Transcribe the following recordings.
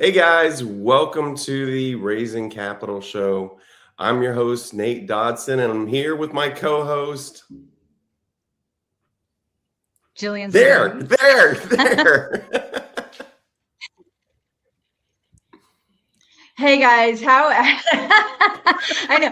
Hey guys, welcome to the Raising Capital Show. I'm your host, Nate Dodson, and I'm here with my co-host. Jillian. There. Hey guys, how I know,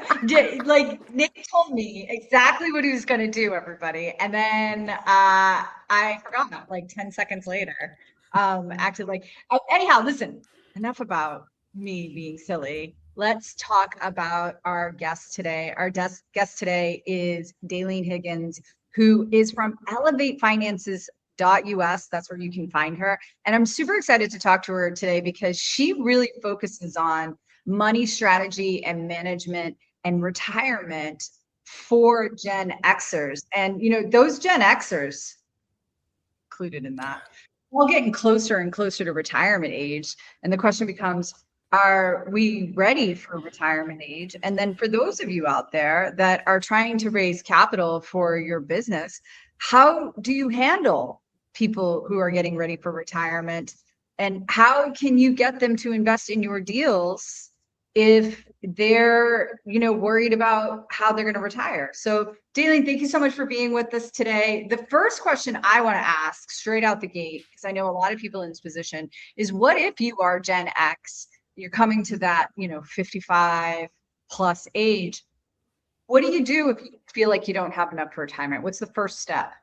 like Nick told me exactly what he was going to do, everybody, and then I forgot like 10 seconds later. Acted like anyhow, listen, enough about me being silly. Let's talk about our guest today. Our guest today is Dalene Higgins, who is from elevatefinances.us. That's where you can find her. And I'm super excited to talk to her today because she really focuses on money strategy and management and retirement for Gen Xers. And, those Gen Xers included in that, we're getting closer and closer to retirement age. And the question becomes, are we ready for retirement age? And then for those of you out there that are trying to raise capital for your business, how do you handle people who are getting ready for retirement? And how can you get them to invest in your deals if they're, worried about how they're going to retire? So, Dalene, thank you so much for being with us today. The first question I want to ask straight out the gate, because I know a lot of people in this position, is what if you are Gen X? You're coming to that, 55 plus age. What do you do if you feel like you don't have enough for retirement? What's the first step?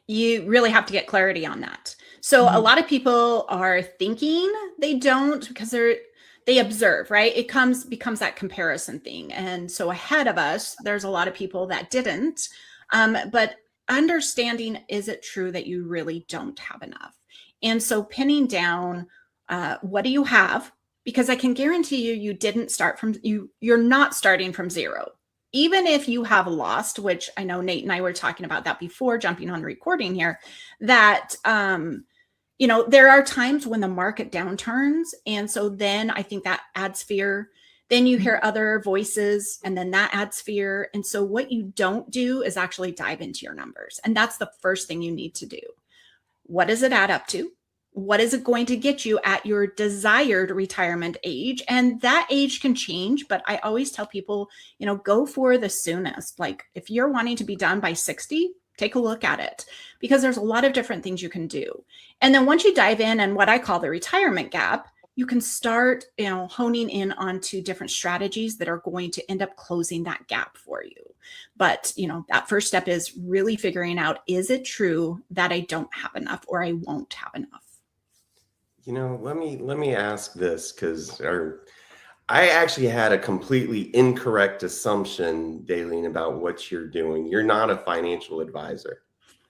You really have to get clarity on that. So a lot of people are thinking they don't because they observe, right? It becomes that comparison thing. And so ahead of us, there's a lot of people that didn't. But understanding, is it true that you really don't have enough? And so pinning down, what do you have? Because I can guarantee you didn't start from, you're not starting from zero. Even if you have lost, which I know Nate and I were talking about that before jumping on recording here, that, there are times when the market downturns. And so then I think that adds fear. Then you hear other voices and then that adds fear. And so what you don't do is actually dive into your numbers. And that's the first thing you need to do. What does it add up to? What is it going to get you at your desired retirement age? And that age can change, but I always tell people, go for the soonest. Like if you're wanting to be done by 60, take a look at it because there's a lot of different things you can do. And then once you dive in and what I call the retirement gap, you can start, honing in onto different strategies that are going to end up closing that gap for you. But, that first step is really figuring out, is it true that I don't have enough or I won't have enough? Let me ask this because I actually had a completely incorrect assumption, Dalene, about what you're doing. You're not a financial advisor.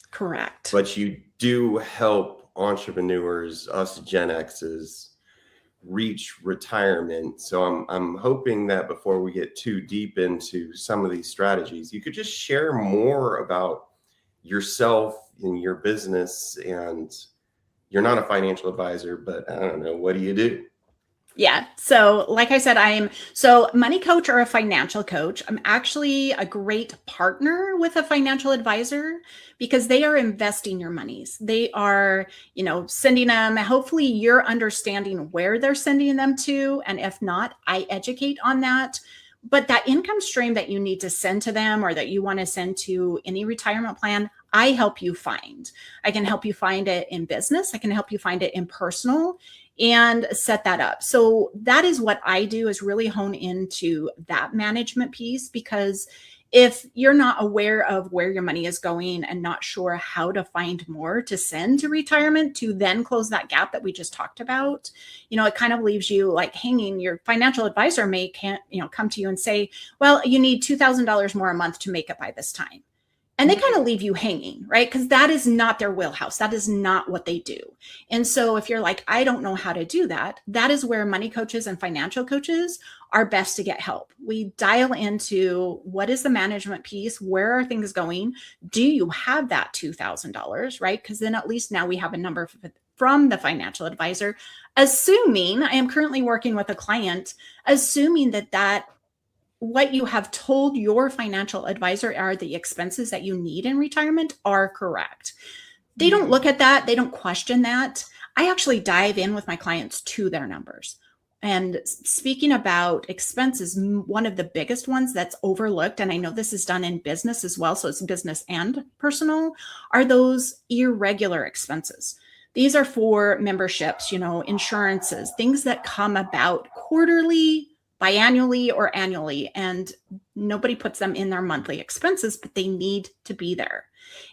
Correct. But you do help entrepreneurs, us Gen X's, reach retirement. So I'm hoping that before we get too deep into some of these strategies, you could just share more about yourself and your business. And you're not a financial advisor, but I don't know, what do you do? Yeah. So like I said, I'm money coach or a financial coach. I'm actually a great partner with a financial advisor because they are investing your monies. They are, sending them. Hopefully you're understanding where they're sending them to. And if not, I educate on that. But that income stream that you need to send to them or that you want to send to any retirement plan, I help you find. I can help you find it in business. I can help you find it in personal and set that up. So that is what I do, is really hone into that management piece, because if you're not aware of where your money is going and not sure how to find more to send to retirement to then close that gap that we just talked about, it kind of leaves you like hanging. Your financial advisor can't come to you and say, well, you need $2,000 more a month to make it by this time. And they kind of leave you hanging, right? Because that is not their wheelhouse. That is not what they do. And so if you're like, I don't know how to do that, that is where money coaches and financial coaches are best to get help. We dial into what is the management piece? Where are things going? Do you have that $2,000, right? Because then at least now we have a number from the financial advisor, assuming I am currently working with a client, assuming that what you have told your financial advisor are the expenses that you need in retirement are correct. They don't look at that. They don't question that. I actually dive in with my clients to their numbers. And speaking about expenses, one of the biggest ones that's overlooked, and I know this is done in business as well, so it's business and personal, are those irregular expenses. These are for memberships, insurances, things that come about quarterly, biannually, or annually, and nobody puts them in their monthly expenses, but they need to be there.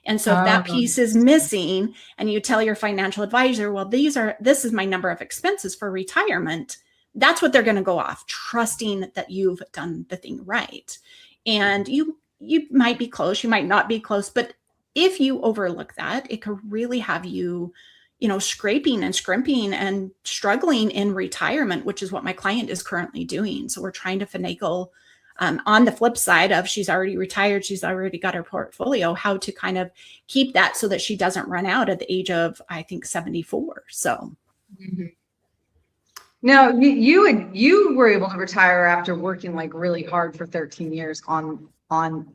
And so if that piece is missing and you tell your financial advisor, well, this is my number of expenses for retirement, that's what they're going to go off, trusting that you've done the thing right. And you might be close, you might not be close, but if you overlook that, it could really have you, scraping and scrimping and struggling in retirement, which is what my client is currently doing. So we're trying to finagle on the flip side of she's already retired, she's already got her portfolio, how to kind of keep that so that she doesn't run out at the age of, I think, 74. So. Mm-hmm. Now, you were able to retire after working like really hard for 13 years on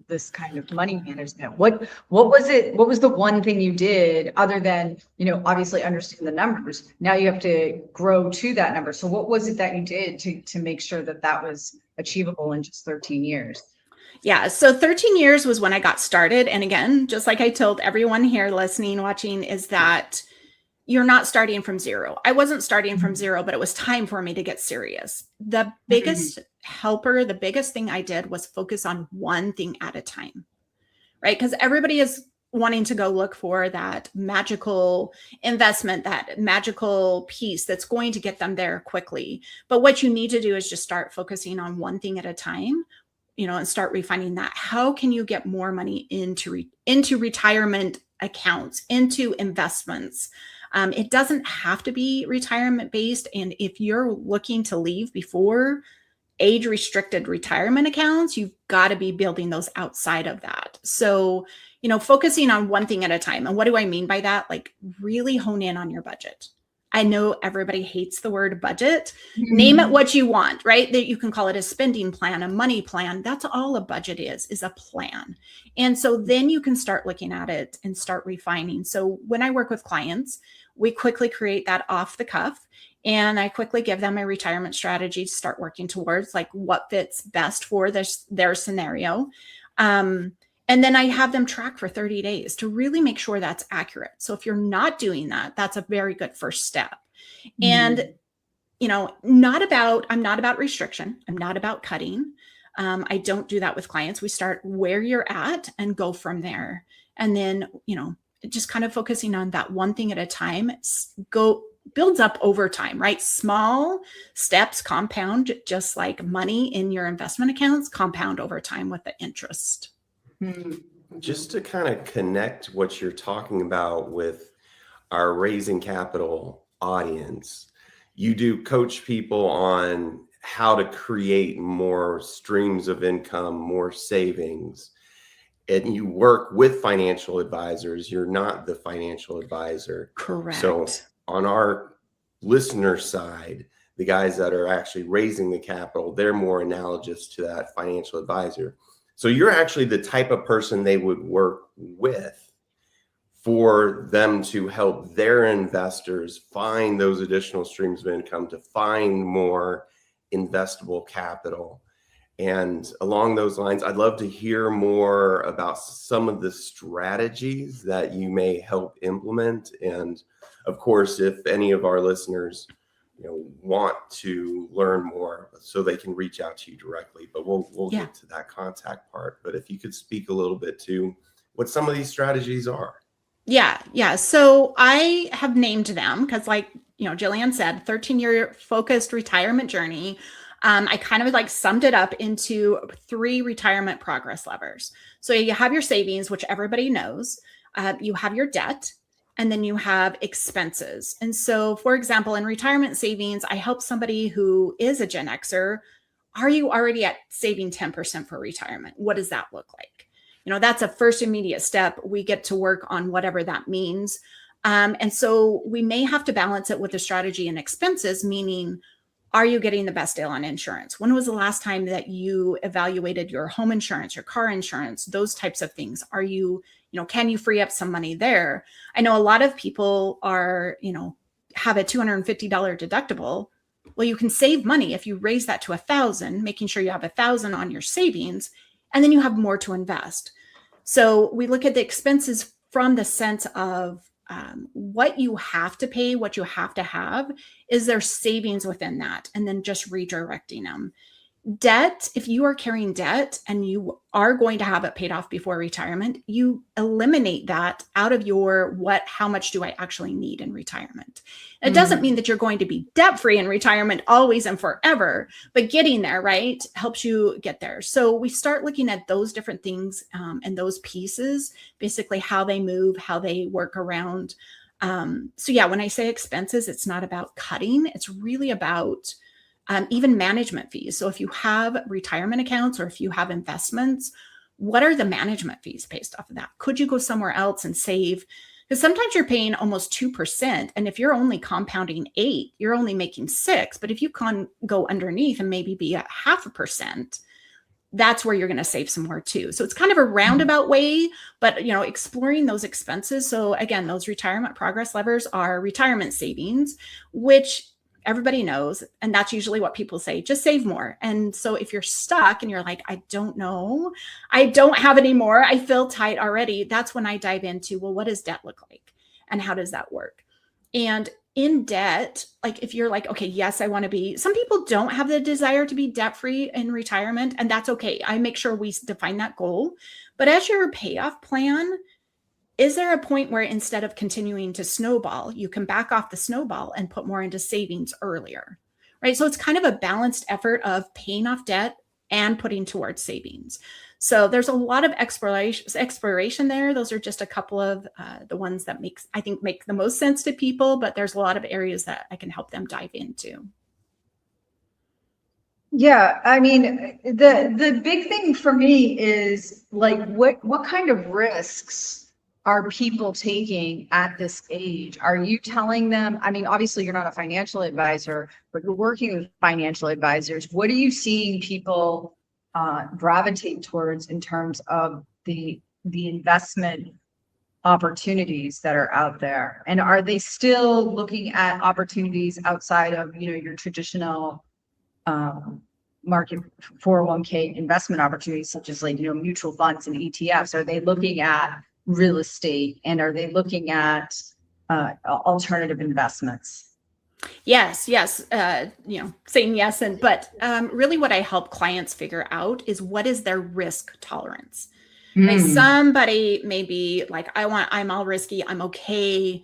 this kind of money management. What was it? What was the one thing you did other than, obviously understand the numbers? Now you have to grow to that number. So what was it that you did to make sure that was achievable in just 13 years? Yeah. So 13 years was when I got started. And again, just like I told everyone here listening, watching, is that you're not starting from zero. I wasn't starting from zero, but it was time for me to get serious. The biggest helper, the biggest thing I did was focus on one thing at a time, right? Because everybody is wanting to go look for that magical investment, that magical piece that's going to get them there quickly. But what you need to do is just start focusing on one thing at a time, and start refining that. How can you get more money into retirement accounts, into investments? It doesn't have to be retirement based. And if you're looking to leave before age restricted retirement accounts, you've got to be building those outside of that. So, focusing on one thing at a time. And what do I mean by that? Like really hone in on your budget. I know everybody hates the word budget. Name it what you want, right? That you can call it a spending plan, a money plan. That's all a budget is a plan. And so then you can start looking at it and start refining. So when I work with clients, we quickly create that off the cuff, and I quickly give them a retirement strategy to start working towards, like what fits best for their scenario. And then I have them track for 30 days to really make sure that's accurate. So if you're not doing that, that's a very good first step. And, I'm not about restriction. I'm not about cutting. I don't do that with clients. We start where you're at and go from there. And then, just kind of focusing on that one thing at a time, builds up over time, right? Small steps compound, just like money in your investment accounts compound over time with the interest. Just to kind of connect what you're talking about with our Raising Capital audience, you do coach people on how to create more streams of income, more savings, and you work with financial advisors. You're not the financial advisor. Correct. So on our listener side, the guys that are actually raising the capital, they're more analogous to that financial advisor. So you're actually the type of person they would work with for them to help their investors find those additional streams of income, to find more investable capital. And along those lines, I'd love to hear more about some of the strategies that you may help implement. And of course, if any of our listeners want to learn more, so they can reach out to you directly, but we'll get to that contact part. But if you could speak a little bit to what some of these strategies are. Yeah. So I have named them because, like, Jillian said, 13-year focused retirement journey. I kind of summed it up into 3 retirement progress levers. So you have your savings, which everybody knows. You have your debt, and then you have expenses. And so, for example, in retirement savings, I help somebody who is a Gen Xer. Are you already at saving 10% for retirement? What does that look like? That's a first immediate step. We get to work on whatever that means. And so we may have to balance it with a strategy and expenses, meaning, Are you getting the best deal on insurance? When was the last time that you evaluated your home insurance, your car insurance, those types of things? Are you, can you free up some money there? I know a lot of people are, have a $250 deductible. Well, you can save money if you raise that to $1,000, making sure you have $1,000 on your savings, and then you have more to invest. So we look at the expenses from the sense of what you have to pay, what you have to have. Is there savings within that? And then just redirecting them. Debt, if you are carrying debt and you are going to have it paid off before retirement, you eliminate that out of your how much do I actually need in retirement? It doesn't mean that you're going to be debt free in retirement always and forever, but getting there, right, helps you get there. So we start looking at those different things and those pieces, basically how they move, how they work around. So yeah, when I say expenses, it's not about cutting. It's really about even management fees. So if you have retirement accounts or if you have investments, what are the management fees based off of that? Could you go somewhere else and save? Because sometimes you're paying almost 2%. And if you're only compounding 8, you're only making 6. But if you can go underneath and maybe be at 0.5%, that's where you're going to save some more too. So it's kind of a roundabout way, but exploring those expenses. So again, those retirement progress levers are retirement savings, which everybody knows. And that's usually what people say, just save more. And so if you're stuck and you're like, I don't know, I don't have any more, I feel tight already. That's when I dive into, well, what does debt look like? And how does that work? And in debt, like if you're like, okay, yes, I want to be, some people don't have the desire to be debt-free in retirement, and that's okay. I make sure we define that goal. But as your payoff plan, is there a point where instead of continuing to snowball, you can back off the snowball and put more into savings earlier, right? So it's kind of a balanced effort of paying off debt and putting towards savings. So there's a lot of exploration there. Those are just a couple of the ones that I think make the most sense to people, but there's a lot of areas that I can help them dive into. Yeah, I mean, the big thing for me is like, what kind of risks are people taking at this age? Are you telling them, I mean, obviously you're not a financial advisor, but you're working with financial advisors. What are you seeing people gravitate towards in terms of the investment opportunities that are out there? And are they still looking at opportunities outside of, your traditional market 401k investment opportunities, such as mutual funds and ETFs? Are they looking at real estate, and are they looking at alternative investments? Yes. Saying yes. But really what I help clients figure out is what is their risk tolerance. Right? Somebody may be like, I'm all risky. I'm okay.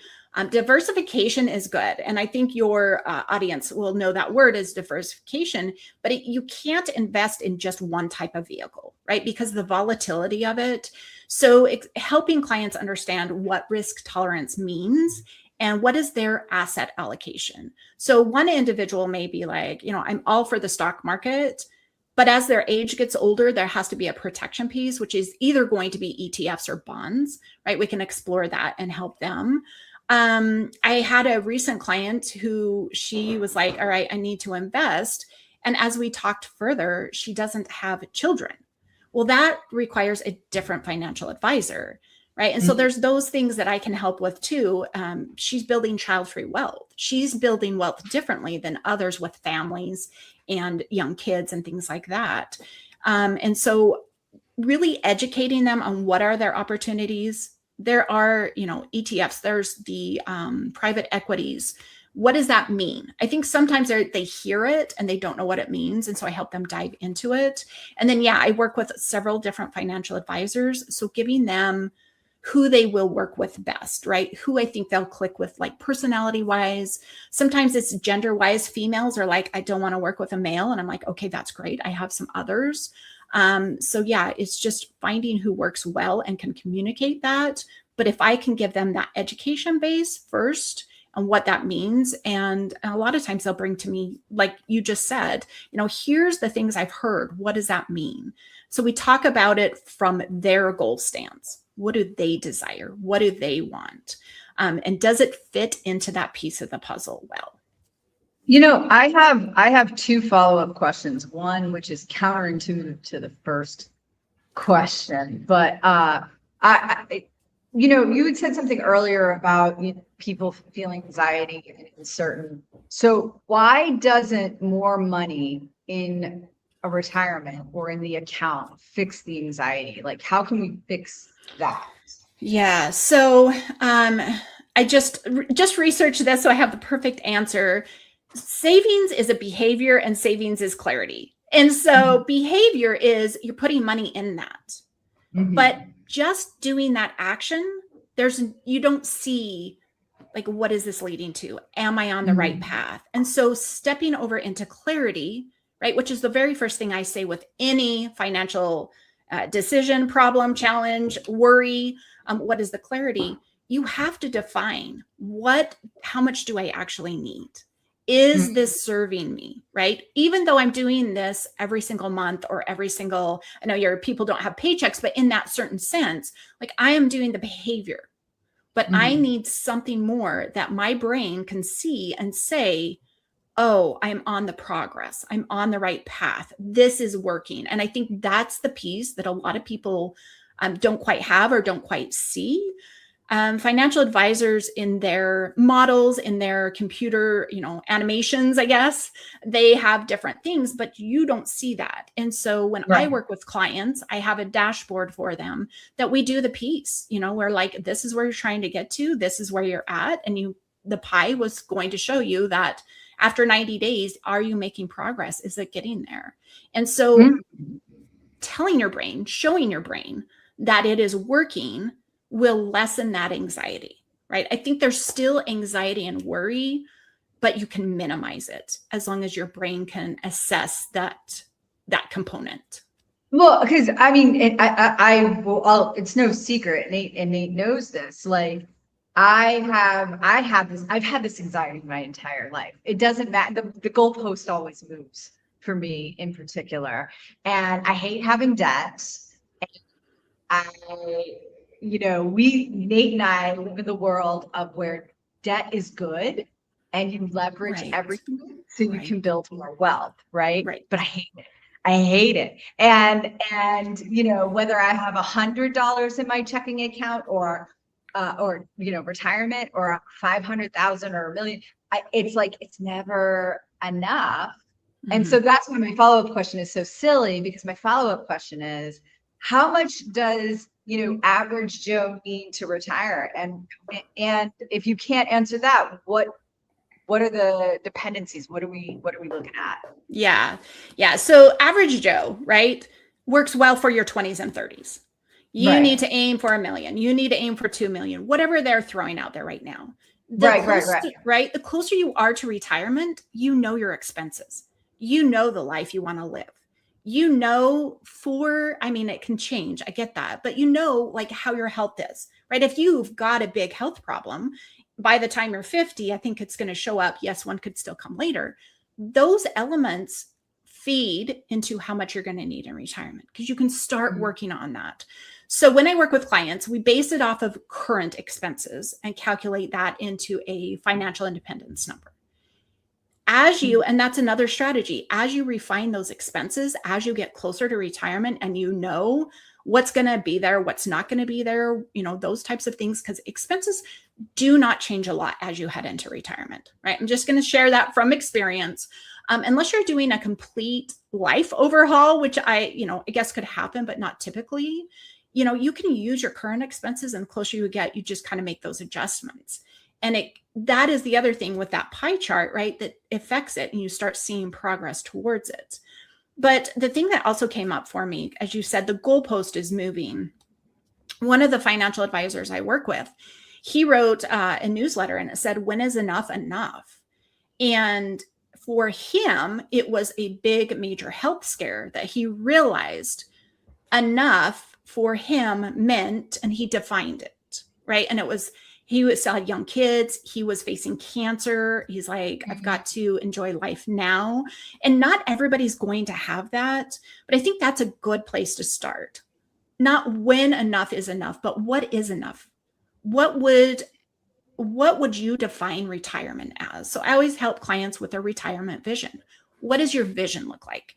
Diversification is good. And I think your audience will know that word is diversification, but you can't invest in just one type of vehicle, right? Because of the volatility of it. So helping clients understand what risk tolerance means and what is their asset allocation. So one individual may be like, I'm all for the stock market, but as their age gets older, there has to be a protection piece, which is either going to be ETFs or bonds, right? We can explore that and help them. I had a recent client who she was like, all right, I need to invest. And as we talked further, she doesn't have children. Well, that requires a different financial advisor, right? And so there's those things that I can help with too. She's building child-free wealth. She's building wealth differently than others with families and young kids and things like that. And so really educating them on what are their opportunities. There are, ETFs, there's the private equities. What does that mean? I think sometimes they hear it and they don't know what it means. And so I help them dive into it. And then, I work with several different financial advisors. So giving them who they will work with best, right? Who I think they'll click with, like personality wise. Sometimes it's gender wise. Females are like, I don't want to work with a male. And I'm like, okay, that's great. I have some others. So it's just finding who works well and can communicate that. But if I can give them that education base first and what that means, and a lot of times they'll bring to me, like you just said, here's the things I've heard. What does that mean? So we talk about it from their goal stance. What do they desire? What do they want? And does it fit into that piece of the puzzle well? I have two follow-up questions. One, which is counterintuitive to the first question, but you had said something earlier about people feeling anxiety in certain. So why doesn't more money in a retirement or in the account fix the anxiety? Like, how can we fix that? Yeah. So I just researched this, so I have the perfect answer. Savings is a behavior and savings is clarity. And so behavior is you're putting money in that. But just doing that action, you don't see like, what is this leading to? Am I on the right path? And so stepping over into clarity, right, which is the very first thing I say with any financial decision, problem, challenge, worry, what is the clarity? You have to define how much do I actually need? Is this serving me, right? Even though I'm doing this every single month or I know your people don't have paychecks, but in that certain sense, like I am doing the behavior, but I need something more that my brain can see and say, oh, I'm on the progress. I'm on the right path. This is working. And I think that's the piece that a lot of people don't quite have or don't quite see. Financial advisors in their models, in their computer, animations, I guess, they have different things, but you don't see that. And so when I work with clients, I have a dashboard for them that we do the piece, where like, this is where you're trying to get to, this is where you're at. And the pie was going to show you that after 90 days, are you making progress? Is it getting there? And so telling your brain, showing your brain that it is working will lessen that anxiety, right? I think there's still anxiety and worry, but you can minimize it as long as your brain can assess that component. Well, because I mean, it's no secret, and Nate knows this. Like, I've had this anxiety my entire life. It doesn't matter. The goalpost always moves for me in particular, and I hate having debt. Nate and I live in the world of where debt is good and you leverage everything so you can build more wealth, right? But I hate it. And whether I have $100 in my checking account or retirement or 500,000 or $1 million, it's never enough. And so that's why my follow-up question is so silly, because my follow-up question is, how much does average Joe need to retire? And if you can't answer that, what are the dependencies? What are we looking at? Yeah. So average Joe, right, works well for your 20s and 30s. You need to aim for $1 million. You need to aim for 2 million, whatever they're throwing out there right now. Right. The closer you are to retirement, your expenses, the life you want to live. It can change. I get that. But like how your health is, right? If you've got a big health problem, by the time you're 50, I think it's going to show up. Yes, one could still come later. Those elements feed into how much you're going to need in retirement, because you can start working on that. So when I work with clients, we base it off of current expenses and calculate that into a financial independence number. And that's another strategy, as you refine those expenses, as you get closer to retirement and what's going to be there, what's not going to be there, those types of things, because expenses do not change a lot as you head into retirement, right? I'm just going to share that from experience. Unless you're doing a complete life overhaul, which I guess could happen, but not typically, you can use your current expenses, and the closer you get, you just kind of make those adjustments. And that is the other thing with that pie chart, right? That affects it, and you start seeing progress towards it. But the thing that also came up for me, as you said, the goalpost is moving. One of the financial advisors I work with, he wrote a newsletter, and it said, "When is enough enough?" And for him, it was a big major health scare that he realized enough for him meant, and he defined it, right? And he still had young kids. He was facing cancer. He's like, I've got to enjoy life now. And not everybody's going to have that. But I think that's a good place to start. Not when enough is enough, but what is enough? What would what would you define retirement as? So I always help clients with their retirement vision. What does your vision look like?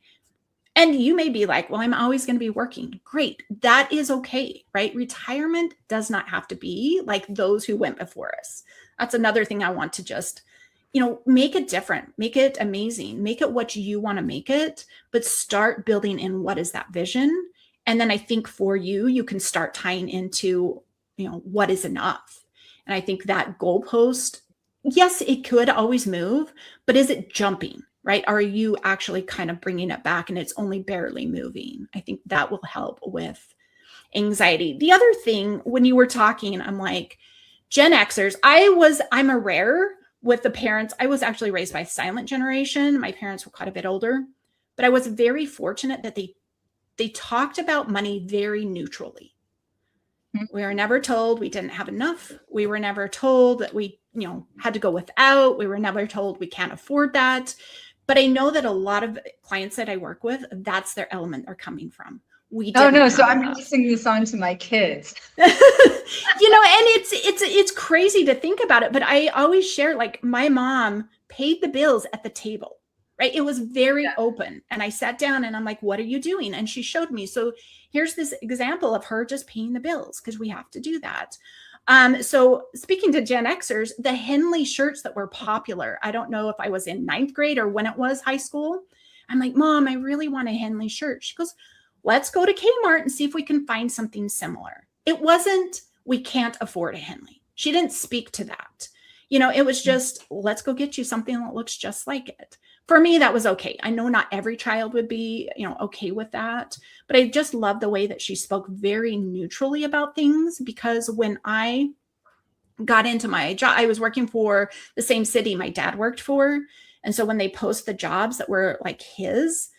And you may be like, well, I'm always going to be working. Great. That is okay, right? Retirement does not have to be like those who went before us. That's another thing I want to just, make it different, make it amazing, make it what you want to make it, but start building in what is that vision. And then I think for you, you can start tying into, what is enough. And I think that goalpost, yes, it could always move, but is it jumping? Right? Are you actually kind of bringing it back and it's only barely moving? I think that will help with anxiety. The other thing, when you were talking, I'm like, Gen Xers, I'm a rare with the parents. I was actually raised by silent generation. My parents were quite a bit older, but I was very fortunate that they talked about money very neutrally. We were never told we didn't have enough. We were never told that we, had to go without. We were never told we can't afford that. But I know that a lot of clients that I work with, that's their element they're coming from. Oh no, so I'm passing this on to my kids. And it's crazy to think about it, but I always share, like, my mom paid the bills at the table, right? It was very open. And I sat down and I'm like, what are you doing? And she showed me. So here's this example of her just paying the bills because we have to do that. So speaking to Gen Xers, the Henley shirts that were popular, I don't know if I was in 9th grade or when it was high school. I'm like, Mom, I really want a Henley shirt. She goes, let's go to Kmart and see if we can find something similar. It wasn't, we can't afford a Henley. She didn't speak to that. It was just, let's go get you something that looks just like it. For me, that was okay. I know not every child would be, okay with that, but I just love the way that she spoke very neutrally about things, because when I got into my job, I was working for the same city my dad worked for. And so when they post the jobs that were like his,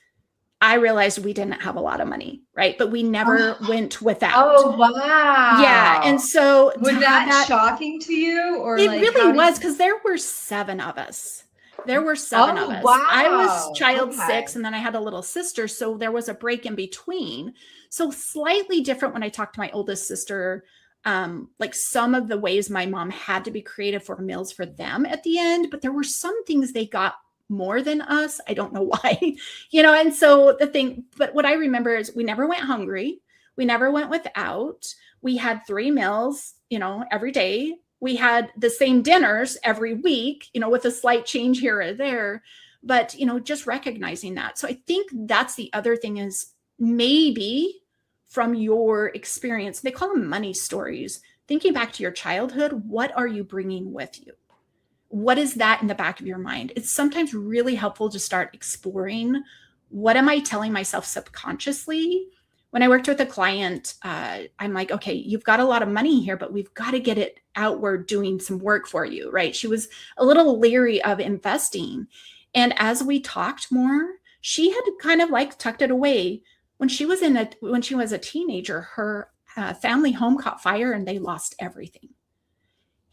I realized we didn't have a lot of money, right? But we never went without. Oh, wow. Yeah. And so was that shocking to you? Or it really was, because there were 7 of us. There were 7 of us. Wow. I was child 6, and then I had a little sister. So there was a break in between. So slightly different when I talked to my oldest sister, like some of the ways my mom had to be creative for meals for them at the end, but there were some things they got more than us. I don't know why, and so but what I remember is we never went hungry. We never went without. We had 3 meals, every day. We had the same dinners every week, with a slight change here or there, but, just recognizing that. So I think that's the other thing is maybe from your experience, they call them money stories, thinking back to your childhood, what are you bringing with you? What is that in the back of your mind? It's sometimes really helpful to start exploring, what am I telling myself subconsciously? When I worked with a client, I'm like, okay, you've got a lot of money here, but we've got to get it outward doing some work for you, right? She was a little leery of investing. And as we talked more, she had kind of like tucked it away. When she was a teenager, her family home caught fire and they lost everything.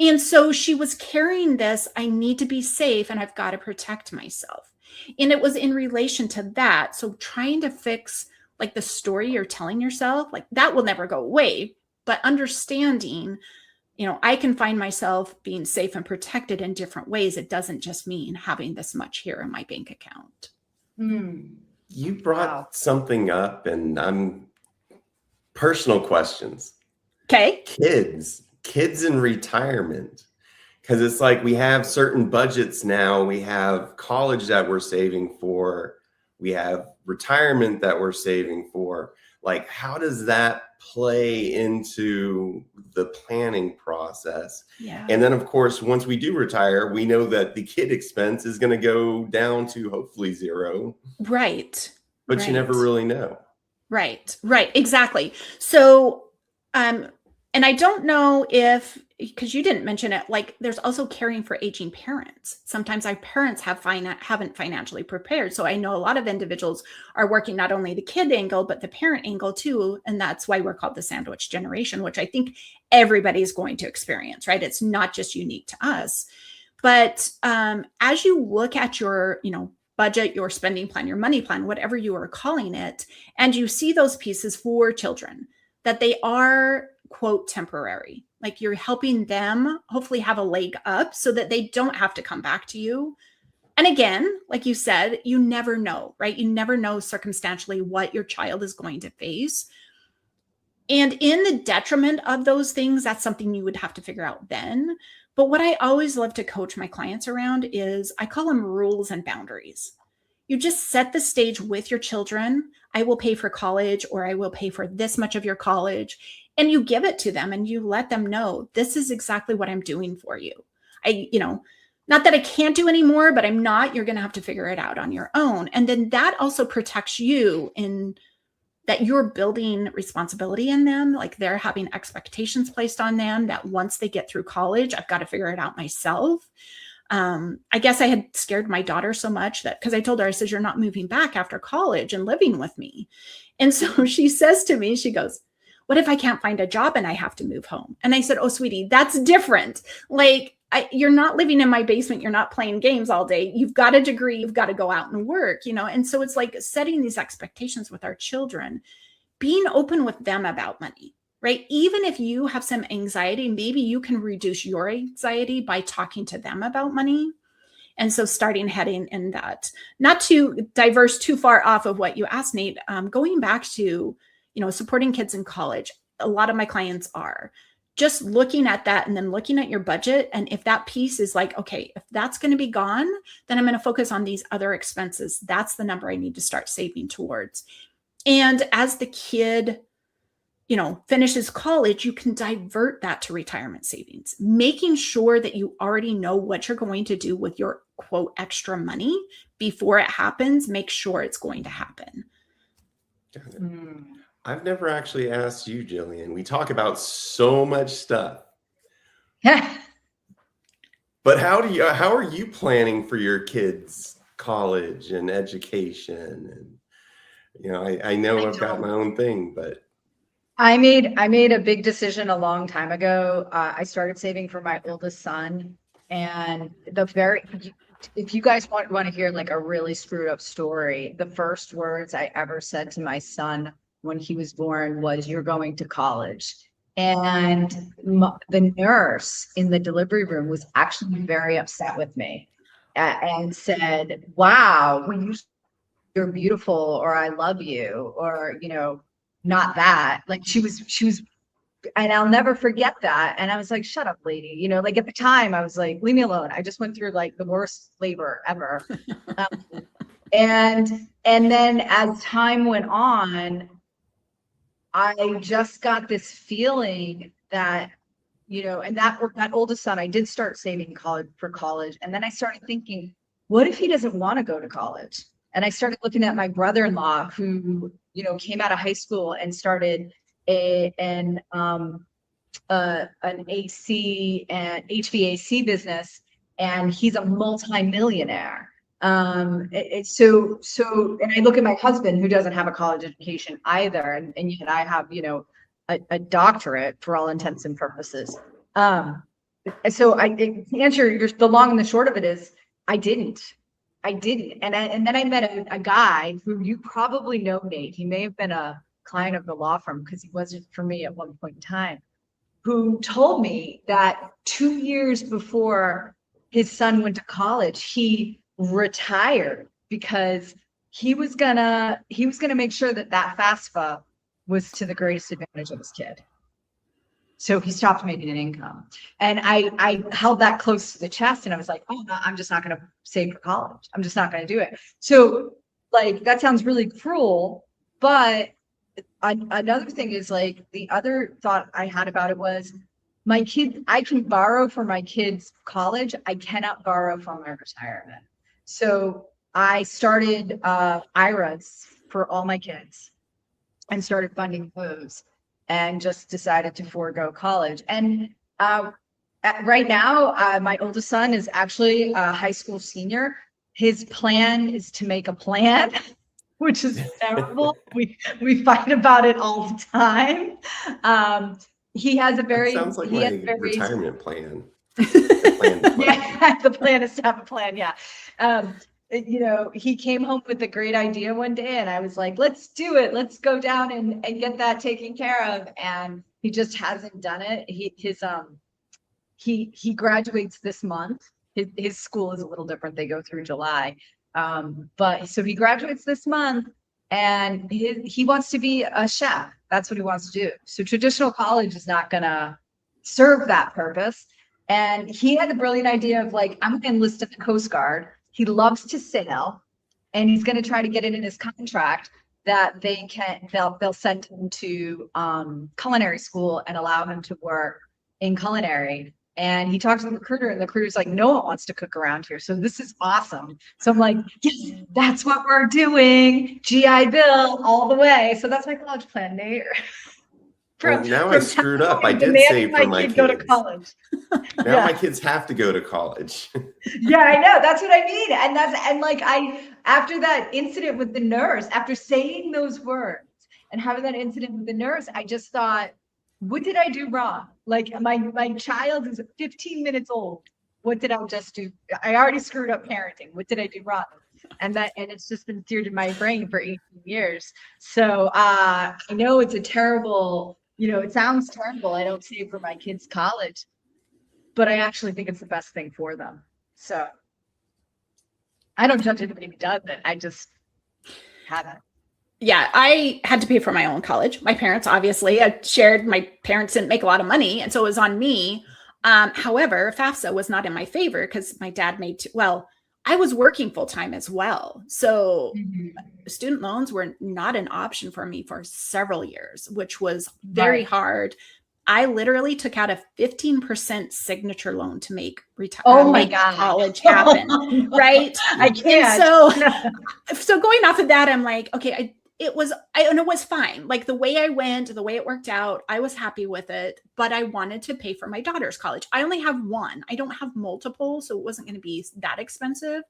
And so she was carrying this, I need to be safe and I've got to protect myself. And it was in relation to that. So trying to fix like the story you're telling yourself, like that will never go away, but understanding, I can find myself being safe and protected in different ways. It doesn't just mean having this much here in my bank account. You brought something up, and I'm personal questions. Okay. Kids in retirement, because it's like we have certain budgets now. We have college that we're saving for. We have retirement that we're saving for. Like, how does that play into the planning process? Yeah. And then, of course, once we do retire, we know that the kid expense is going to go down to hopefully 0. Right. But right. You never really know. Right. Exactly. So, and I don't know if, because you didn't mention it, like there's also caring for aging parents. Sometimes our parents haven't financially prepared. So I know a lot of individuals are working not only the kid angle, but the parent angle too. And that's why we're called the sandwich generation, which I think everybody's going to experience, right? It's not just unique to us. But as you look at your, budget, your spending plan, your money plan, whatever you are calling it, and you see those pieces for children, that they are, quote, temporary, Like you're helping them hopefully have a leg up so that they don't have to come back to you. And again, like you said, you never know, right? You never know circumstantially what your child is going to face. And in the detriment of those things, that's something you would have to figure out then. But what I always love to coach my clients around is I call them rules and boundaries. You just set the stage with your children. I will pay for college, or I will pay for this much of your college. And you give it to them and you let them know, this is exactly what I'm doing for you. Not that I can't do anymore, but I'm not, you're going to have to figure it out on your own. And then that also protects you in that you're building responsibility in them. Like they're having expectations placed on them that once they get through college, I've got to figure it out myself. I guess I had scared my daughter so much that, because I told her, I said, you're not moving back after college and living with me. And so she says to me, she goes, what if I can't find a job and I have to move home? And I said, oh, sweetie, that's different. Like you're not living in my basement. You're not playing games all day. You've got a degree. You've got to go out and work, And so it's like setting these expectations with our children, being open with them about money. Right? Even if you have some anxiety, maybe you can reduce your anxiety by talking to them about money. And so starting heading in that, not to diverse too far off of what you asked, Nate, going back to, supporting kids in college, a lot of my clients are just looking at that and then looking at your budget. And if that piece is like, okay, if that's going to be gone, then I'm going to focus on these other expenses. That's the number I need to start saving towards. And as the kid finishes college, you can divert that to retirement savings, making sure that you already know what you're going to do with your quote extra money before it happens. Make sure it's going to happen. Got it. I've never actually asked you, Jillian. We talk about so much stuff, but how are you planning for your kids' college and education? And I know I've got my own thing, but I made a big decision a long time ago. I started saving for my oldest son, and if you guys want to hear like a really screwed up story, the first words I ever said to my son when he was born was, "You're going to college." And the nurse in the delivery room was actually very upset with me and said, "Wow, when you're beautiful," or "I love you," or not that. Like she was, and I'll never forget that. And I was like, shut up, lady. Like at the time I was like, leave me alone. I just went through like the worst labor ever. And then as time went on, I just got this feeling that, and that oldest son, I did start saving for college. And then I started thinking, what if he doesn't want to go to college? And I started looking at my brother-in-law who, came out of high school and started an AC and HVAC business, and he's a multi-millionaire. And I look at my husband who doesn't have a college education either, and yet I have, a doctorate for all intents and purposes. So to answer the long and the short of it is, I didn't. And then I met a guy who you probably know, Nate. He may have been a client of the law firm because he wasn't for me at one point in time, who told me that 2 years before his son went to college, he retired because he was gonna make sure that FAFSA was to the greatest advantage of his kid. So he stopped making an income. And I held that close to the chest, and I was like, oh, I'm just not going to save for college. I'm just not going to do it. So like, that sounds really cruel. But another thing is like, the other thought I had about it was, my kids, I can borrow for my kids' college. I cannot borrow for my retirement. So I started IRAs for all my kids and started funding those, and just decided to forego college. And right now, my oldest son is actually a high school senior. His plan is to make a plan, which is terrible. We fight about it all the time. He has a very— sounds like my retirement plan. Yeah, the plan is to have a plan. Yeah. He came home with a great idea one day, and I was like, let's do it. Let's go down and get that taken care of. And He just hasn't done it. He graduates this month. His school is a little different. They go through July. But so he graduates this month, and he wants to be a chef. That's what he wants to do. So traditional college is not gonna serve that purpose. And he had the brilliant idea of like, I'm gonna enlist in the Coast Guard. He loves to sail, and he's gonna try to get it in his contract that they'll send him to culinary school and allow him to work in culinary. And he talks to the recruiter, and the recruiter's like, no one wants to cook around here. So this is awesome. So I'm like, yes, that's what we're doing. GI Bill all the way. So that's my college plan, Nate. Now I screwed up. I did save for my kids. Go to college. Now my kids have to go to college. Yeah, I know. That's what I mean. And like after that incident with the nurse, after saying those words and having that incident with the nurse, I just thought, what did I do wrong? Like my child is 15 minutes old. What did I just do? I already screwed up parenting. What did I do wrong? And it's just been seared in my brain for 18 years. So I know it's a terrible, it sounds terrible. I don't save for my kids' college, but I actually think it's the best thing for them. So I don't judge anybody who does it. I just haven't. Yeah, I had to pay for my own college. My parents, obviously, my parents didn't make a lot of money, and so it was on me. However, FAFSA was not in my favor because my dad I was working full time as well. So student loans were not an option for me for several years, which was very hard. I literally took out a 15% signature loan to make college happen. Right. I can't. And so going off of that, I'm like, okay, it was fine. Like the way I went, the way it worked out, I was happy with it, but I wanted to pay for my daughter's college. I only have one. I don't have multiple, so it wasn't going to be that expensive.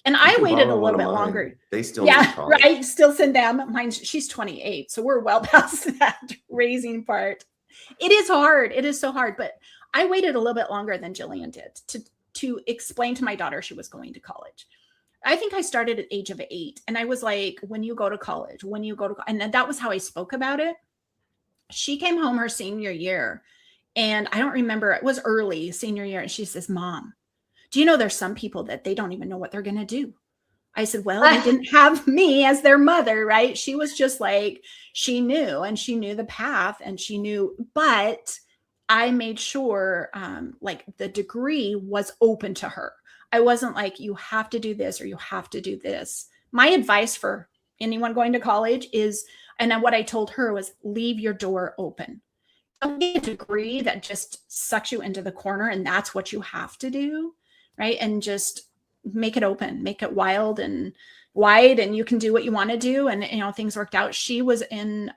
And I waited a little bit longer. They still need college. Right. Still send them. She's 28, so we're well past that raising part. It is hard. It is so hard, but I waited a little bit longer than Jillian did to explain to my daughter she was going to college. I think I started at age of 8, and I was like, when you go to college, and then that was how I spoke about it. She came home her senior year, and I don't remember, it was early senior year. And she says, Mom, do you know there's some people that they don't even know what they're going to do? I said, well, they didn't have me as their mother, right? She was just like, she knew the path, and she knew, but I made sure like the degree was open to her. I wasn't like, you have to do this or you have to do this. My advice for anyone going to college is, and then what I told her was, leave your door open. Don't get a degree that just sucks you into the corner and that's what you have to do, right? And just make it open, make it wild and wide, and you can do what you want to do. And, things worked out. She was in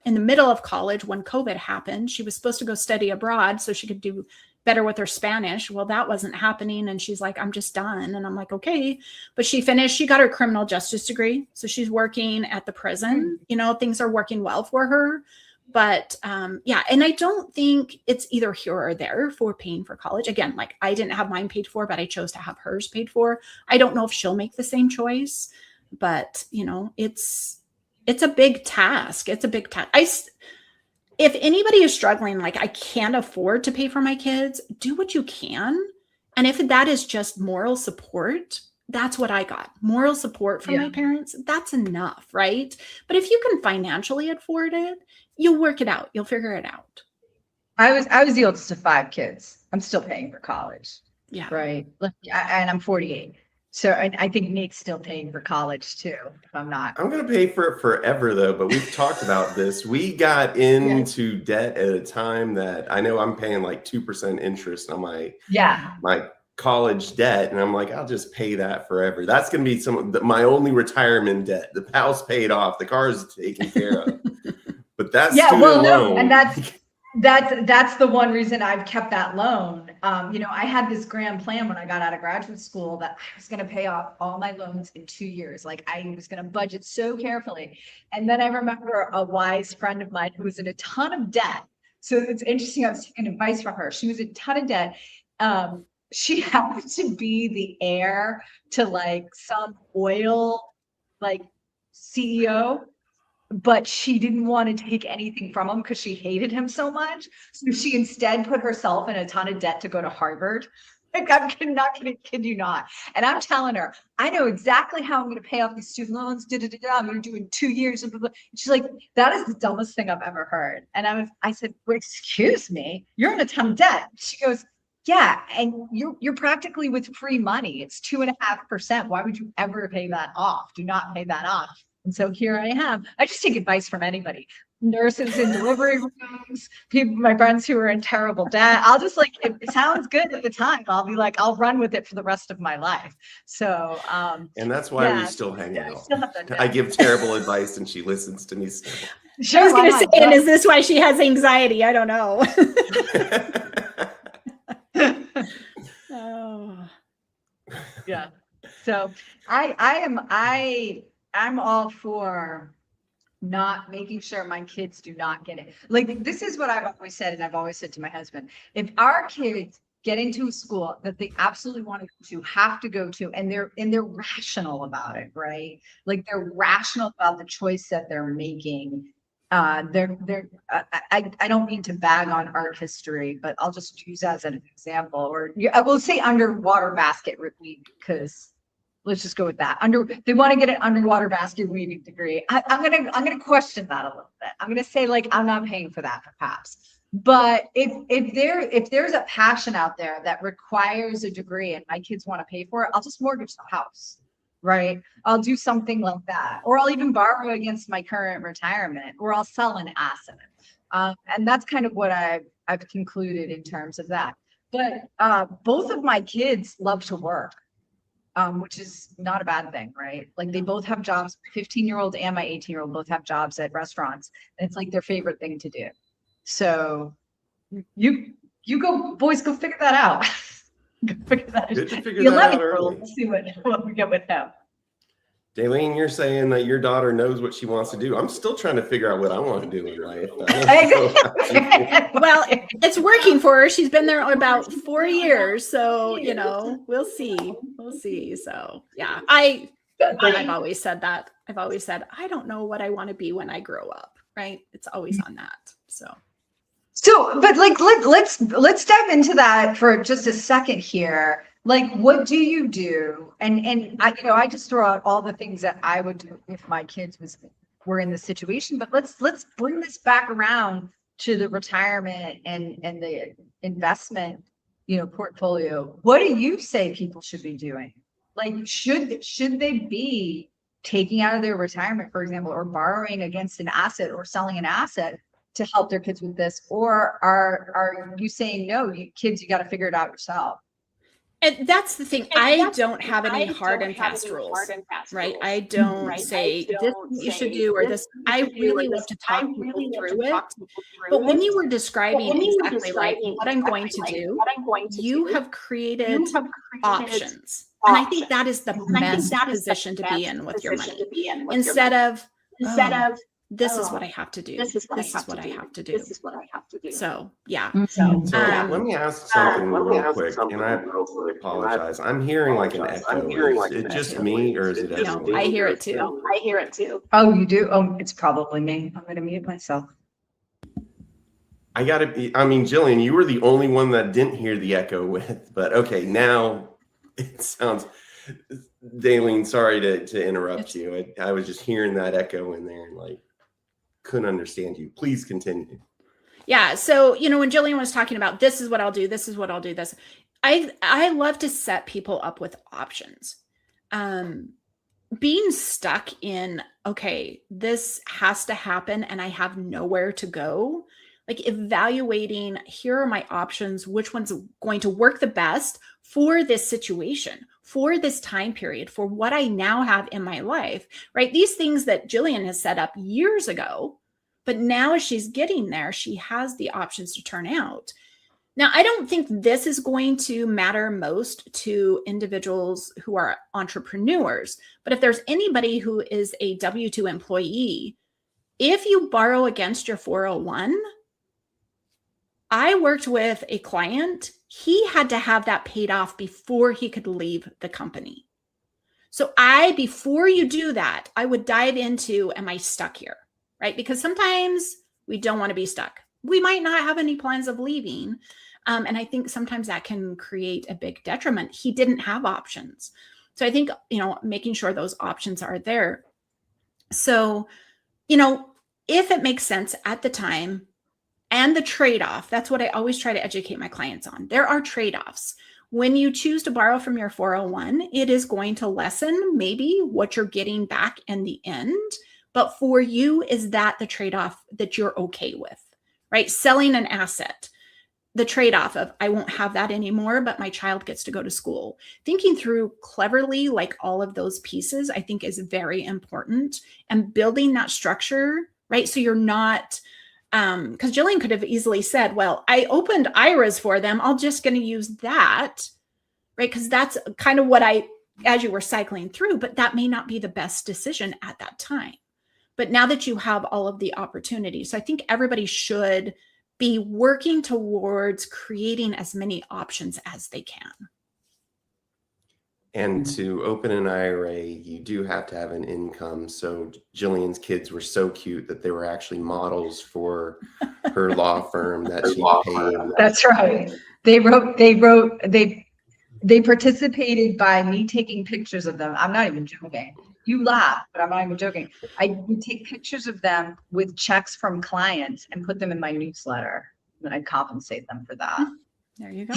the middle of college when COVID happened. She was supposed to go study abroad so she could do better with her Spanish. Well, that wasn't happening. And she's like, I'm just done. And I'm like, okay. But she finished, she got her criminal justice degree. So she's working at the prison, things are working well for her. But and I don't think it's either here or there for paying for college. Again, like I didn't have mine paid for, but I chose to have hers paid for. I don't know if she'll make the same choice, but it's a big task. It's a big task. If anybody is struggling, like I can't afford to pay for my kids, do what you can. And if that is just moral support, that's what I got. Moral support from my parents, that's enough, right? But if you can financially afford it, you'll work it out. You'll figure it out. I was the oldest of 5 kids. I'm still paying for college. Yeah. Right. And I'm 48. So I think Nate's still paying for college too, if I'm not. I'm going to pay for it forever though, but we've talked about this. We got into debt at a time that I know I'm paying like 2% interest on my college debt. And I'm like, I'll just pay that forever. That's going to be my only retirement debt. The house paid off, the car is taken care of. But that's loan. And that's the one reason I've kept that loan. I had this grand plan when I got out of graduate school that I was going to pay off all my loans in 2 years. Like I was going to budget so carefully. And then I remember a wise friend of mine who was in a ton of debt. So it's interesting. I was taking advice from her. She was in a ton of debt. She happened to be the heir to like some oil, like CEO. but she didn't want to take anything from him because she hated him so much. So she instead put herself in a ton of debt to go to Harvard. Like, I'm not going to kid you not. And I'm telling her, I know exactly how I'm going to pay off these student loans. I'm going to do in 2 years. And she's like, that is the dumbest thing I've ever heard. And I said, well, excuse me, you're in a ton of debt. She goes, yeah, and you're practically with free money. It's 2.5%. Why would you ever pay that off? Do not pay that off. And so here I am. I just take advice from anybody. Nurses in delivery rooms, people, my friends who are in terrible debt. I'll just like, it sounds good at the time. I'll be like, I'll run with it for the rest of my life. So, and that's why we still hang out. I give terrible advice and she listens to me still. Sure, I was going to say, and is this why she has anxiety? I don't know. Oh. Yeah. So I'm all for not making sure my kids do not get it. Like, this is what I've always said, and I've always said to my husband, if our kids get into a school that they absolutely want to have to go to, and they're rational about it, right? Like, they're rational about the choice that they're making. I don't mean to bag on art history, but I'll just use as an example, or I will say underwater basket weaving, because let's just go with that. They want to get an underwater basket weaving degree. I'm gonna question that a little bit. I'm gonna say, like, I'm not paying for that, perhaps. But if there's a passion out there that requires a degree and my kids want to pay for it, I'll just mortgage the house. Right. I'll do something like that, or I'll even borrow against my current retirement, or I'll sell an asset. And that's kind of what I've concluded in terms of that. But both of my kids love to work, which is not a bad thing, right? Like, they both have jobs. My 15-year-old and my 18-year-old both have jobs at restaurants. And it's like their favorite thing to do. So you go, boys, go figure that out. Figure that Good to figure the that out 11-year-old, early. we'll see what we get with him. Dalene, you're saying that your daughter knows what she wants to do. I'm still trying to figure out what I want to do in life. Well, it's working for her. She's been there about 4 years. So, you know, we'll see. We'll see. So, yeah, I've always said that. I've always said, I don't know what I want to be when I grow up. Right. It's always on that. So, but like, let's dive into that for just a second here. Like, what do you do? And I just throw out all the things that I would do if my kids were in the situation. But let's bring this back around to the retirement and the investment, portfolio. What do you say people should be doing? Like, should they be taking out of their retirement, for example, or borrowing against an asset, or selling an asset to help their kids with this? Or are you saying, no, you got to figure it out yourself? And that's the thing. I don't have any hard and fast rules, right? I don't say this is what you should do, or this. I really love to talk people through it. But when you were describing exactly like what I'm going to do, you have created options. And I think that is the best position to be in with your money. Instead of this is what I have to do. This is what I have to do. So, yeah. So let me ask something real quick, and I apologize. I'm hearing like an echo. Is it just me, or is it everyone? No, I hear it too. Oh, you do? Oh, it's probably me. I'm going to mute myself. Jillian, you were the only one that didn't hear the echo with, but okay, now it sounds. Dalene, sorry to interrupt you. I was just hearing that echo in there and like couldn't understand you. Please continue. Yeah. So, when Jillian was talking about this is what I'll do, this is what I'll do, this, I love to set people up with options. Being stuck in, okay, this has to happen and I have nowhere to go. Like, evaluating, here are my options, which one's going to work the best for this situation, for this time period, for what I now have in my life, right? These things that Jillian has set up years ago, but now as she's getting there, she has the options to turn out. Now, I don't think this is going to matter most to individuals who are entrepreneurs, but if there's anybody who is a W-2 employee, if you borrow against your 401, I worked with a client. He had to have that paid off before he could leave the company. So before you do that, I would dive into, am I stuck here? right? Because sometimes we don't want to be stuck. We might not have any plans of leaving. And I think sometimes that can create a big detriment. He didn't have options. So I think, making sure those options are there. So, if it makes sense at the time and the trade-off, that's what I always try to educate my clients on. There are trade-offs. When you choose to borrow from your 401, it is going to lessen maybe what you're getting back in the end. But for you, is that the trade-off that you're okay with, right? Selling an asset, the trade-off of I won't have that anymore, but my child gets to go to school. Thinking through cleverly, like all of those pieces, I think is very important, and building that structure, right? So you're not, because Jillian could have easily said, well, I opened IRAs for them. I'm just going to use that, right? Because that's kind of what as you were cycling through, but that may not be the best decision at that time. But now that you have all of the opportunities, so I think everybody should be working towards creating as many options as they can. And to open an IRA, you do have to have an income. So Jillian's kids were so cute that they were actually models for her law firm that she paid. That's right. They participated by me taking pictures of them. I'm not even joking. You laugh, but I'm not even joking. I would take pictures of them with checks from clients and put them in my newsletter. And I'd compensate them for that. There you go.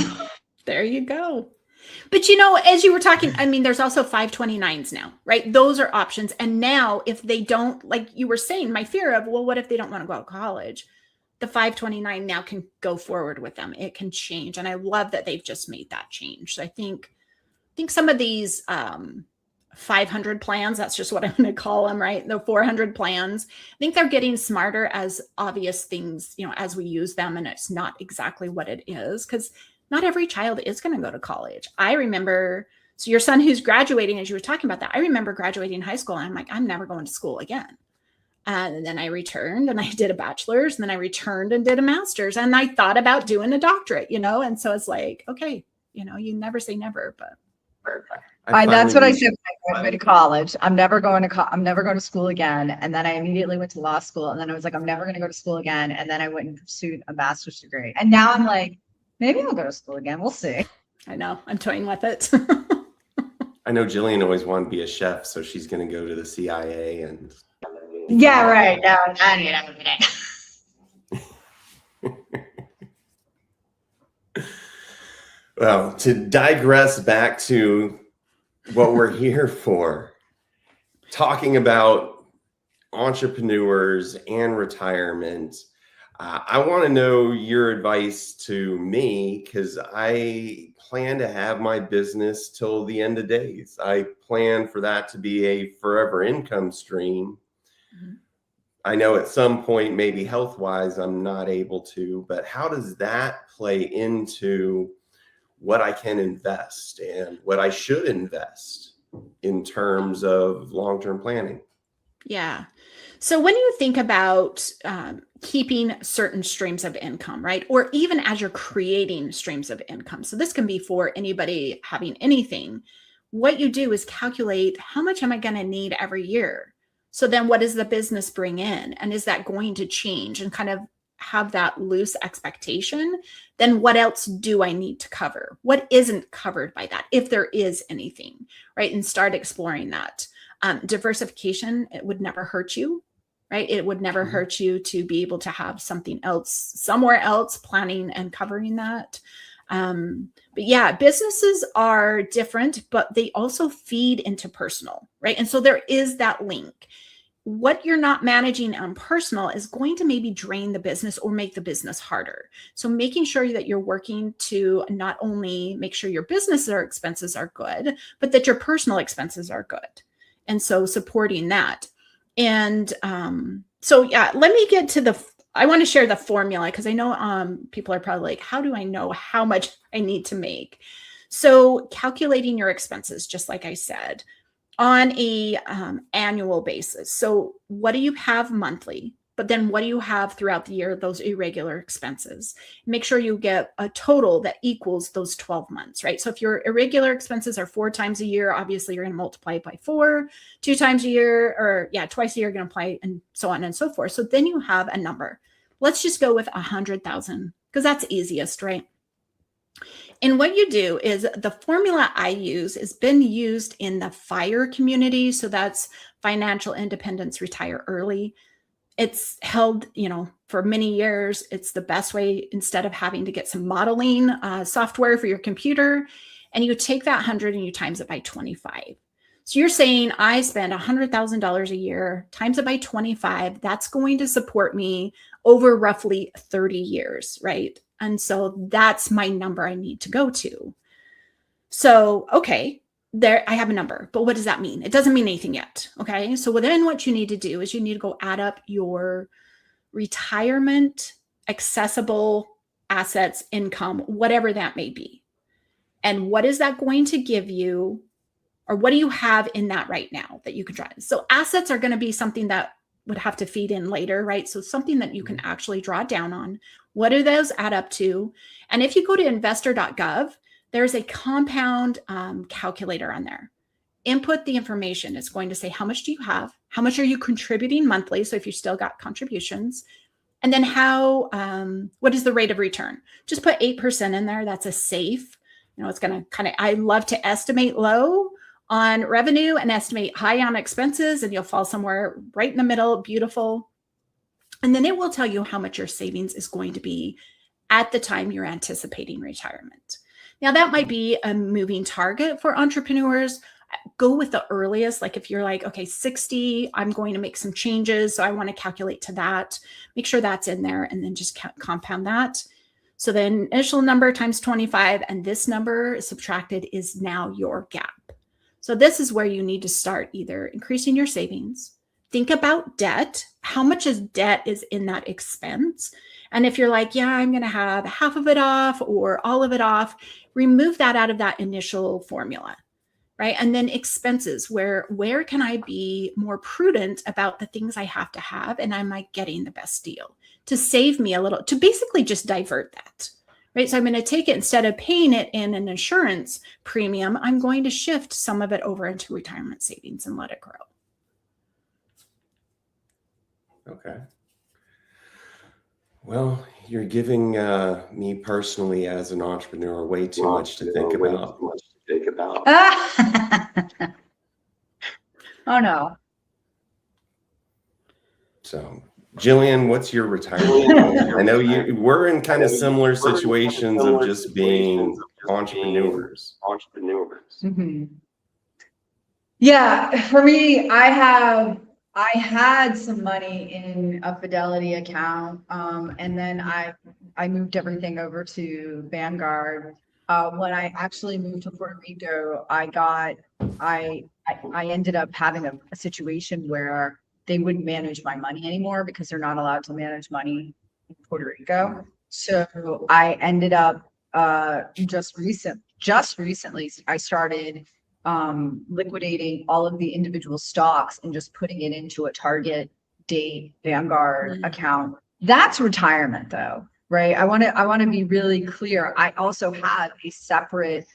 There you go. But as you were talking, I mean, there's also 529s now, right? Those are options. And now if they don't, like you were saying, my fear of, well, what if they don't want to go to college? The 529 now can go forward with them. It can change. And I love that they've just made that change. So I think some of these 500 plans, that's just what I'm going to call them, right? The 400 plans, I think they're getting smarter as obvious things, as we use them, and it's not exactly what it is, because not every child is going to go to college. I remember, so your son who's graduating, as you were talking about that, I remember graduating high school and I'm like, I'm never going to school again. And then I returned and I did a bachelor's, and then I returned and did a master's, and I thought about doing a doctorate, and so it's like, okay, you never say never, but. That's what I said when I graduated college. I'm never going to school again. And then I immediately went to law school, and then I was like, I'm never going to go to school again. And then I went and pursued a master's degree. And now I'm like, maybe I'll go to school again. We'll see. I know. I'm toying with it. I know Jillian always wanted to be a chef, so she's going to go to the CIA and. Yeah, right. No, I need everything. Well, to digress back to what we're here for, talking about entrepreneurs and retirement, I want to know your advice to me, because I plan to have my business till the end of days. I plan for that to be a forever income stream. Mm-hmm. I know at some point, maybe health-wise, I'm not able to, but how does that play into what I can invest and what I should invest in terms of long-term planning? Yeah. So when you think about keeping certain streams of income, right? Or even as you're creating streams of income. So this can be for anybody having anything. What you do is calculate, how much am I going to need every year? So then what does the business bring in? And is that going to change? And kind of have that loose expectation. Then what else do I need to cover? What isn't covered by that, if there is anything, right? And start exploring that. Diversification, it would never hurt you, right? It would never hurt you to be able to have something else, somewhere else, planning and covering that. But yeah, businesses are different, but they also feed into personal, right? And so there is that link. What you're not managing on personal is going to maybe drain the business or make the business harder. So making sure that you're working to not only make sure your business or expenses are good, but that your personal expenses are good. And so supporting that. And so yeah, let me get to I want to share the formula, because I know people are probably like, how do I know how much I need to make? So calculating your expenses, just like I said, on a annual basis. So what do you have monthly? But then what do you have throughout the year? Those irregular expenses. Make sure you get a total that equals those 12 months, right? So if your irregular expenses are 4 times a year, obviously you're going to multiply it by 4, 2 times a year, or twice a year, you're going to apply, and so on and so forth. So then you have a number. Let's just go with 100,000 because that's easiest, right? And what you do is the formula I use has been used in the FIRE community. So that's financial independence, retire early. It's held, for many years. It's the best way instead of having to get some modeling software for your computer. And you take that 100 and you times it by 25. So you're saying I spend $100,000 a year, times it by 25. That's going to support me over roughly 30 years, right? And so that's my number I need to go to. So, okay, there I have a number, but what does that mean? It doesn't mean anything yet. Okay. So then what you need to do is you need to go add up your retirement accessible assets, income, whatever that may be. And what is that going to give you, or what do you have in that right now that you can draw? So assets are going to be something that would have to feed in later, right? So something that you can actually draw down on. What do those add up to? And if you go to investor.gov, there's a compound calculator on there. Input the information. It's going to say, how much do you have? How much are you contributing monthly? So if you still got contributions, and then what is the rate of return? Just put 8% in there. That's a safe, it's going to I love to estimate low on revenue and estimate high on expenses, and you'll fall somewhere right in the middle. Beautiful. And then it will tell you how much your savings is going to be at the time you're anticipating retirement. Now, that might be a moving target for entrepreneurs. Go with the earliest. Like if you're like, okay, 60, I'm going to make some changes. So I want to calculate to that, make sure that's in there, and then just compound that. So the initial number times 25, and this number subtracted is now your gap. So this is where you need to start either increasing your savings. Think about debt. How much is debt is in that expense? And if you're like, yeah, I'm going to have half of it off or all of it off, remove that out of that initial formula, right? And then expenses, where can I be more prudent about the things I have to have? And am I getting the best deal to save me a little, to basically just divert that, right? So I'm going to take it, instead of paying it in an insurance premium, I'm going to shift some of it over into retirement savings and let it grow. Okay. Well, you're giving me personally as an entrepreneur way too much to think about. Oh, no. So, Jillian, what's your retirement goal? I know we're in kind of similar situations of just being entrepreneurs. Mm-hmm. Yeah, for me, I had some money in a Fidelity account, and then I moved everything over to Vanguard. When I actually moved to Puerto Rico, I ended up having a situation where they wouldn't manage my money anymore because they're not allowed to manage money in Puerto Rico. So I ended up just recently I started liquidating all of the individual stocks and just putting it into a target date Vanguard account. That's retirement though, right? I want to be really clear. I also have a separate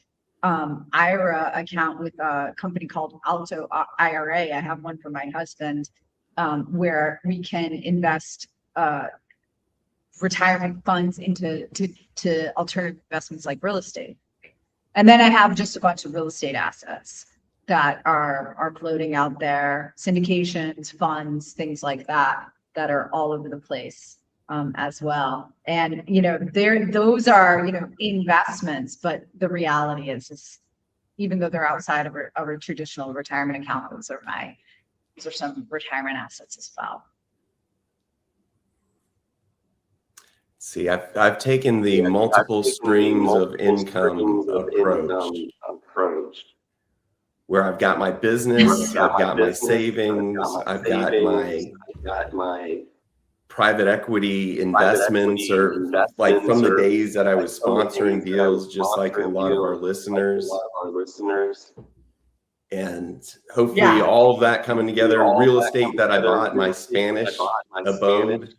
IRA account with a company called Alto IRA. I have one for my husband, where we can invest retirement funds into alternative investments like real estate. And then I have just a bunch of real estate assets that are floating out there, syndications, funds, things like that are all over the place as well. And, those are, investments, but the reality is even though they're outside of a traditional retirement account, those are some retirement assets as well. See, I've taken the multiple streams of income approach, where I've got my business, I've got my savings, I've got my private equity investments, or like from the days that I was sponsoring deals, just like a lot of our listeners. And hopefully Yeah. all of that coming together, real estate that I bought, my Spanish abode,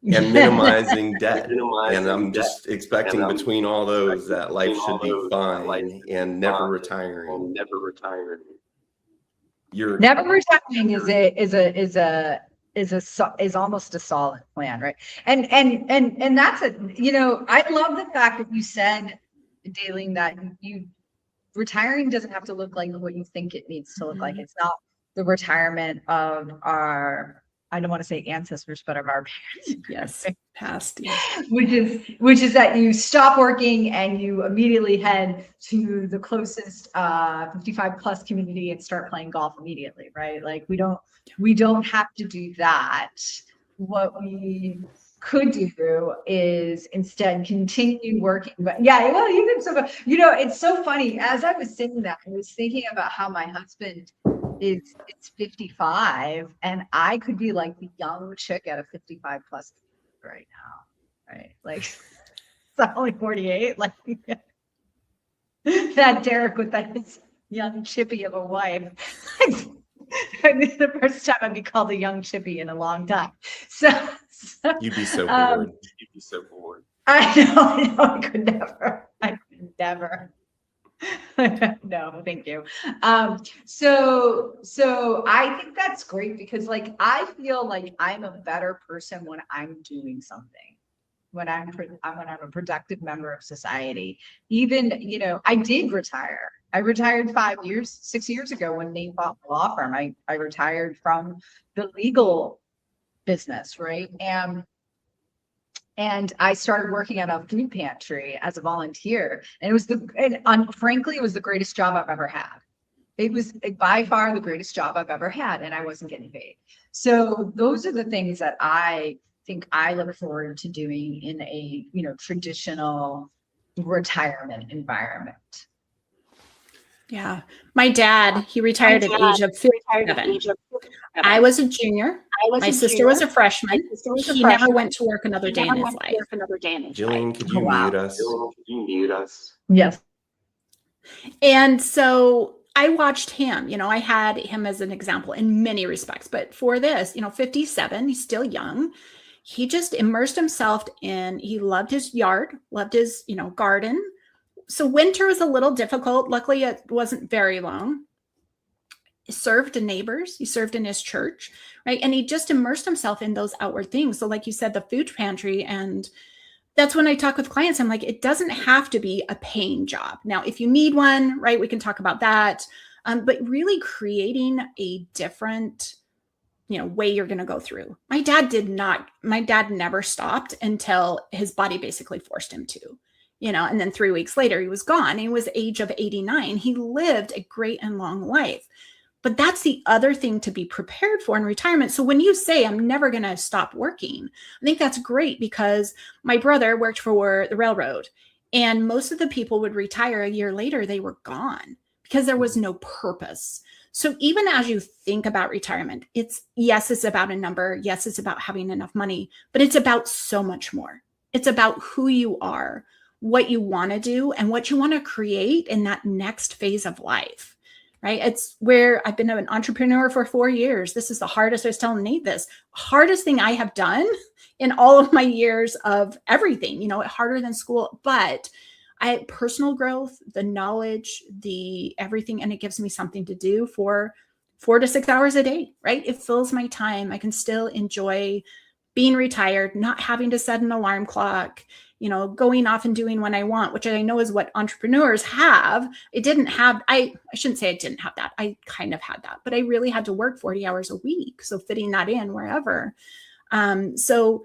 and minimizing debt. And I'm just expecting between all those that life should be fine and never retiring. Never retiring is almost a solid plan, right? And that's a, you know, I love the fact that you said, Dalene, that you retiring doesn't have to look like what you think it needs to look like. It's not the retirement of our, I don't want to say ancestors, but of our parents. Yes, past. Yeah. which is that you stop working and you immediately head to the closest 55 plus community and start playing golf immediately, right? Like we don't have to do that. What we could do is instead continue working. But yeah, well, even so, you know, it's so funny. As I was saying that, I was thinking about how my husband is 55 and I could be like the young chick at a 55 plus right now, right? Like I'm only 48, like that Derek with that young chippy of a wife. I mean, the first time I'd be called a young chippy in a long time. So you'd be so bored. You'd be so bored. I know, I could never. No, thank you. So I think that's great because like I feel like I'm a better person when I'm doing something, when I'm a productive member of society. Even, you know, I did retire. I retired 6 years ago when Nate bought the law firm. I retired from the legal business, right? And I started working at a food pantry as a volunteer. And it was frankly, it was the greatest job I've ever had. It was by far the greatest job I've ever had, and I wasn't getting paid. So those are the things that I think I look forward to doing in a, you know, traditional retirement environment. Yeah. My dad, he retired at the age of 57. I was a junior. My sister was a freshman. He never went to work another day in his life. Jillian, could you mute us? Yes. And so I watched him, you know, I had him as an example in many respects, but for this, you know, 57, he's still young. He just immersed himself he loved his yard, loved his, you know, garden. So winter was a little difficult. Luckily, it wasn't very long. He served in neighbors. He served in his church, right? And he just immersed himself in those outward things. So like you said, the food pantry. And that's when I talk with clients, I'm like, it doesn't have to be a paying job. Now, if you need one, right, we can talk about that. But really creating a different, you know, way you're going to go through. My dad never stopped until his body basically forced him to. You know, and then 3 weeks later, he was gone. He was age of 89. He lived a great and long life. But that's the other thing to be prepared for in retirement. So when you say, I'm never going to stop working, I think that's great because my brother worked for the railroad and most of the people would retire a year later, they were gone because there was no purpose. So even as you think about retirement, it's about a number. Yes, it's about having enough money, but it's about so much more. It's about who you are, what you want to do, and what you want to create in that next phase of life, right? It's where I've been an entrepreneur for 4 years. This is the hardest, I was telling Nate this, hardest thing I have done in all of my years of everything, you know, harder than school, but personal growth, the knowledge, the everything, and it gives me something to do for 4 to 6 hours a day, right? It fills my time. I can still enjoy being retired, not having to set an alarm clock, you know, going off and doing what I want, which I know is what entrepreneurs have. It didn't have, I shouldn't say I didn't have that. I kind of had that, but I really had to work 40 hours a week. So fitting that in wherever. So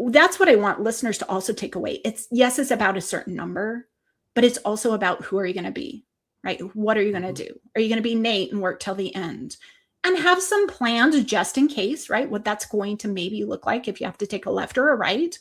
that's what I want listeners to also take away. It's about a certain number, but it's also about who are you going to be, right? What are you going to do? Are you going to be Nate and work till the end? And have some plans just in case, right? What that's going to maybe look like if you have to take a left or a right.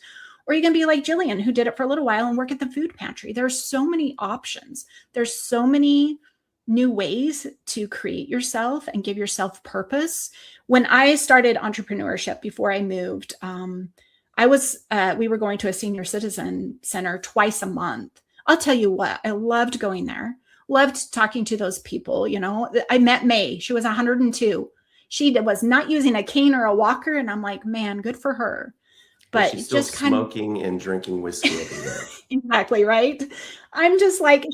Or you can be like Jillian, who did it for a little while and work at the food pantry. There's so many options. There's so many new ways to create yourself and give yourself purpose. When I started entrepreneurship before I moved, we were going to a senior citizen center twice a month. I'll tell you what, I loved going there. loved talking to those people. You know, I met May. She was 102. She was not using a cane or a walker. And I'm like, man, good for her. But she's still just kind of smoking and drinking whiskey every day. exactly right. I'm just like,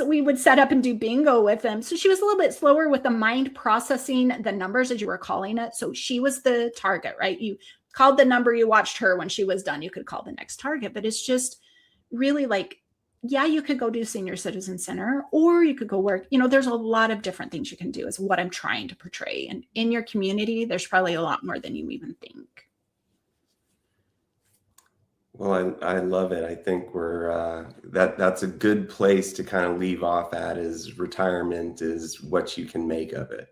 we would set up and do bingo with them. So she was a little bit slower with the mind processing the numbers, as you were calling it. So she was the target, right? You called the number, you watched her. When she was done, you could call the next target. But it's just really like, yeah, you could go do senior citizen center, or you could go work. You know, there's a lot of different things you can do, is what I'm trying to portray. And in your community, there's probably a lot more than you even think. Well, I love it. I think we're that's a good place to kind of leave off at, is retirement is what you can make of it.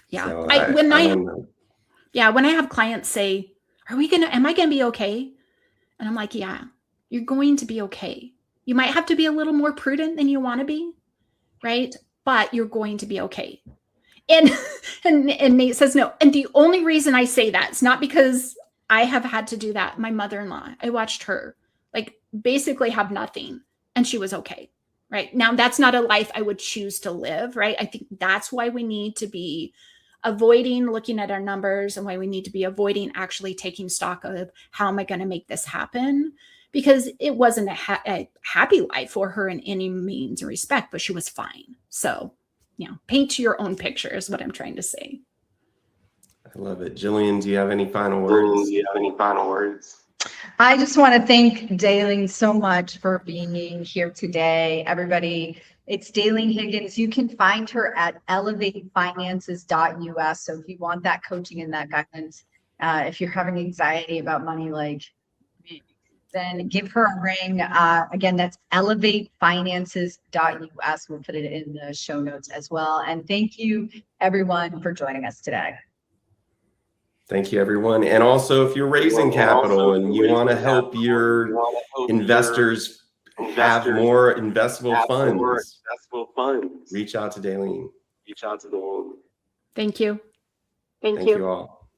Yeah. So when I don't know. when I have clients say, am I gonna be okay? And I'm like, yeah, you're going to be okay. You might have to be a little more prudent than you want to be, right? But you're going to be okay. And Nate says no. And the only reason I say that is not because I have had to do that. My mother-in-law, I watched her like basically have nothing, and she was okay. Right now, that's not a life I would choose to live. Right. I think that's why we need to be avoiding looking at our numbers, and why we need to be avoiding actually taking stock of how am I going to make this happen? Because it wasn't a happy life for her in any means or respect, but she was fine. So, paint your own picture is what I'm trying to say. I love it. Jillian, do you have any final words? I just want to thank Dalene so much for being here today. Everybody, it's Dalene Higgins. You can find her at elevatefinances.us. So if you want that coaching and that guidance, if you're having anxiety about money, like me, then give her a ring. Again, that's elevatefinances.us. We'll put it in the show notes as well. And thank you, everyone, for joining us today. Thank you, everyone. And also, if you're raising capital and you want to help your investors have more investable funds, reach out to Dalene. Thank you. Thank you all.